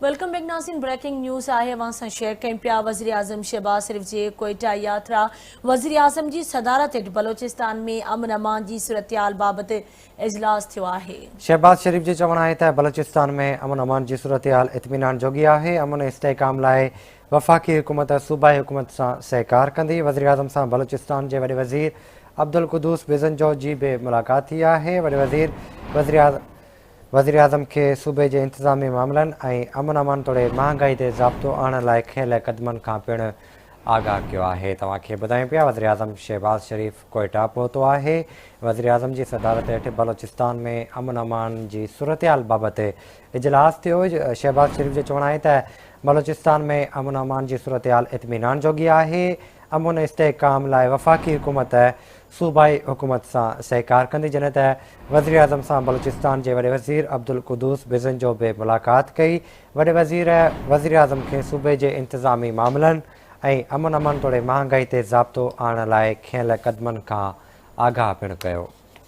Welcome back नाज़रीन। Breaking news आहे अवां शेयर कयूं पिया। वज़ीर आज़म शहबाज शरीफ जी कोयटा यात्रा वज़ीर आज़म की सदारत हेठि बलोचिस्तान में अमन अमान की सूरतहाल बाबत इजलास थियो आहे। शहबाज शरीफ जी चवण आहे त बलोचिस्तान में अमन अमान की सूरतहाल इत्मीनान जोगी आहे। अमन इस्तेहकाम लाइ वफ़ाक़ी हुकूमत सूबाई हुकूमत सां सहकार कंदी। वज़ीर आज़म सां बलोचिस्तान के वॾे वज़ीर अब्दुल कुदूस बिज़नजो जी भी मुलाक़ात थी आहे। वॾे वज़ीर आज़म के सूबे के इंतज़ामी मामलन और अमन अमान तोड़े महांगाई ते ज़ाब्तो आणण लाइ खयल कदमनि खां पिणु आगाह किया है। तव्हांखे ॿुधायूं पिया वज़ीर आज़म शहबाज शरीफ कोयटा पहुतो आहे। वज़ीर आज़म की सदारत हेठि बलोचिस्तान में अमन अमान की सूरतहाल बाबत इजलास थियो। शहबाज शरीफ जो चवण आहे त बलोचिस्तान में अमन अमान की सूरतहाल इत्मीनान जोगी आहे। अमन इस्तेहकाम लाइ वफ़ाक़ी हुकूमत सूबाई हुकूमत सां सहकार कंदी। जॾहिं त वज़ीर आज़म सां बलोचिस्तान के वॾे वज़ीर अब्दुल कुदूस बिज़नजो भी मुलाक़ात कई। वॾे वज़ीर आज़म के सूबे के इंतज़ामी मामलन और अमन अमान तोड़े महांगाई ते ज़ाब्तो आणण लाइ खयल कदमनि खां आगाह पिणु कयो।